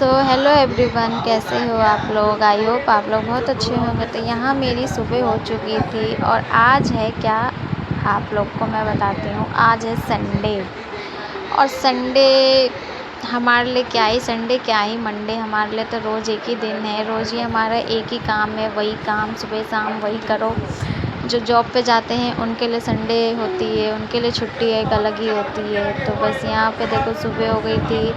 Hello everyone, कैसे हो आप लोग। आई होप आप लोग बहुत अच्छे होंगे। तो यहाँ मेरी सुबह हो चुकी थी और आज है क्या, आप लोग को मैं बताती हूँ। आज है संडे और संडे हमारे लिए क्या ही संडे, क्या ही मंडे, हमारे लिए तो रोज़ एक ही दिन है। रोज़ ही हमारा एक ही काम है, वही काम सुबह शाम वही करो। जो जॉब पे जाते हैं उनके लिए संडे होती है, उनके लिए छुट्टी एक अलग ही होती है। तो बस यहाँ पे देखो सुबह हो गई थी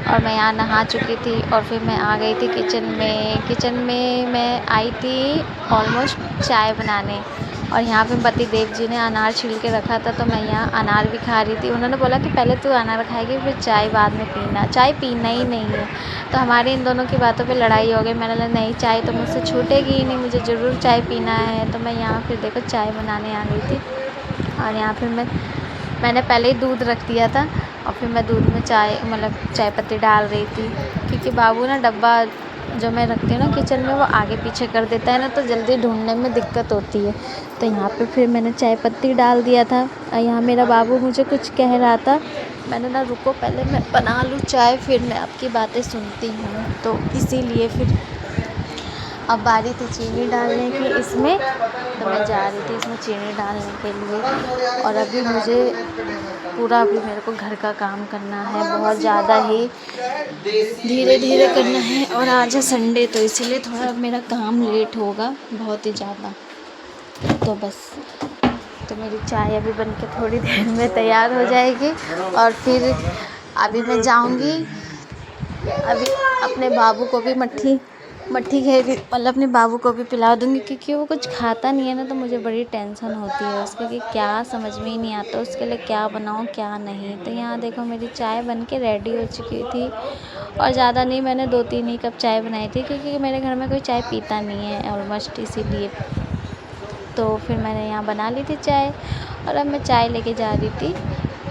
और मैं यहाँ नहा चुकी थी और फिर मैं आ गई थी किचन में मैं आई थी ऑलमोस्ट चाय बनाने। और यहाँ पे पति देव जी ने अनार छील के रखा था, तो मैं यहाँ अनार भी खा रही थी। उन्होंने बोला कि पहले तू अनार खाएगी फिर चाय बाद में पीना, चाय पीना ही नहीं है। तो हमारी इन दोनों की बातों पे लड़ाई हो गई। मैंने बोला नहीं, चाय तो मुझसे छूटेगी ही नहीं, मुझे ज़रूर चाय पीना है। तो मैं यहाँ फिर देखो चाय बनाने आ गई थी और यहाँ फिर मैंने पहले ही दूध रख दिया था और फिर मैं दूध में चाय पत्ती डाल रही थी, क्योंकि बाबू ना डब्बा जो मैं रखती हूँ ना किचन में वो आगे पीछे कर देता है ना, तो जल्दी ढूंढने में दिक्कत होती है। तो यहाँ पे फिर मैंने चाय पत्ती डाल दिया था और यहाँ मेरा बाबू मुझे कुछ कह रहा था। मैंने ना रुको पहले मैं बना लूँ चाय, फिर मैं आपकी बातें सुनती हूँ। तो इसीलिए फिर अब बारी थी चीनी डालने की इसमें, तो मैं जा रही थी इसमें चीनी डालने के लिए। और अभी मुझे अभी मेरे को घर का काम करना है, बहुत ज़्यादा ही धीरे धीरे करना है। और आज है संडे तो इसीलिए थोड़ा मेरा काम लेट होगा, बहुत ही ज़्यादा। तो बस तो मेरी चाय अभी बन के थोड़ी देर में तैयार हो जाएगी और फिर अभी मैं जाऊंगी, अभी अपने बाबू को भी मट्ठी खेल मतलब अपने बाबू को भी पिला दूंगी, क्योंकि वो कुछ खाता नहीं है ना। तो मुझे बड़ी टेंशन होती है उसके कि क्या समझ में ही नहीं आता उसके लिए क्या बनाऊँ क्या नहीं। तो यहाँ देखो मेरी चाय बन के रेडी हो चुकी थी और ज़्यादा नहीं, मैंने 2-3 ही कप चाय बनाई थी, क्योंकि मेरे घर में कोई चाय पीता नहीं है ऑलमोस्ट, इसीलिए। तो फिर मैंने यहाँ बना ली थी चाय और अब मैं चाय लेके जा रही थी।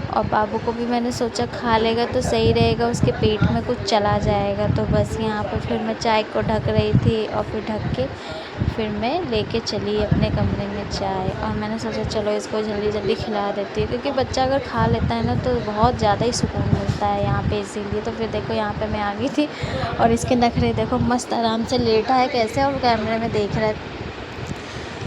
और बाबू को भी मैंने सोचा खा लेगा तो सही रहेगा, उसके पेट में कुछ चला जाएगा। तो बस यहाँ पे फिर मैं चाय को ढक रही थी और फिर ढक के फिर मैं लेके चली अपने कमरे में चाय। और मैंने सोचा चलो इसको जल्दी जल्दी खिला देती हूँ, क्योंकि बच्चा अगर खा लेता है ना तो बहुत ज़्यादा ही सुकून मिलता है यहाँ पे, इसीलिए। तो फिर देखो यहाँ पे मैं आ गई थी और इसके नखरे देखो, मस्त आराम से लेटा है कैसे और कैमरे में देख रहा है।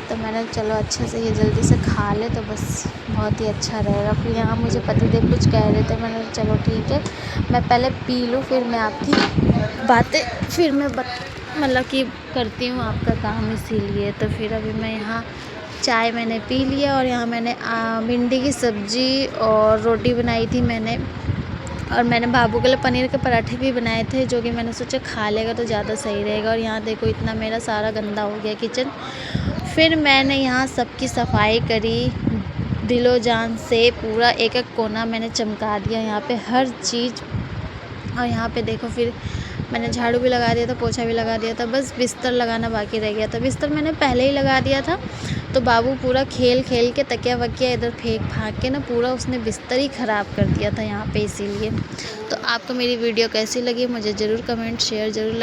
तो मैंने चलो अच्छे से ये जल्दी से खा ले तो बस बहुत ही अच्छा रहेगा। फिर यहाँ मुझे पतिदेव कुछ कह रहे थे, मैंने चलो ठीक है मैं पहले पी लूँ, फिर मैं आपकी बातें फिर मैं मतलब कि करती हूँ आपका काम, इसीलिए। तो फिर अभी मैं यहाँ चाय मैंने पी लिया और यहाँ मैंने भिंडी की सब्ज़ी और रोटी बनाई थी मैंने। और मैंने बाबू के लिए पनीर के पराठे भी बनाए थे, जो कि मैंने सोचा खा लेगा तो ज़्यादा सही रहेगा। और यहाँ देखो इतना मेरा सारा गंदा हो गया किचन। फिर मैंने यहाँ सबकी सफाई करी दिलो जान से, पूरा एक एक कोना मैंने चमका दिया यहाँ पे हर चीज़। और यहाँ पे देखो फिर मैंने झाड़ू भी लगा दिया था, पोछा भी लगा दिया था, बस बिस्तर लगाना बाकी रह गया था। बिस्तर मैंने पहले ही लगा दिया था, तो बाबू पूरा खेल के तकिया वकिया इधर फेंक फाँक के ना पूरा उसने बिस्तर ही ख़राब कर दिया था यहाँ पे, इसीलिए। तो आपको मेरी वीडियो कैसी लगी मुझे ज़रूर कमेंट शेयर ज़रूर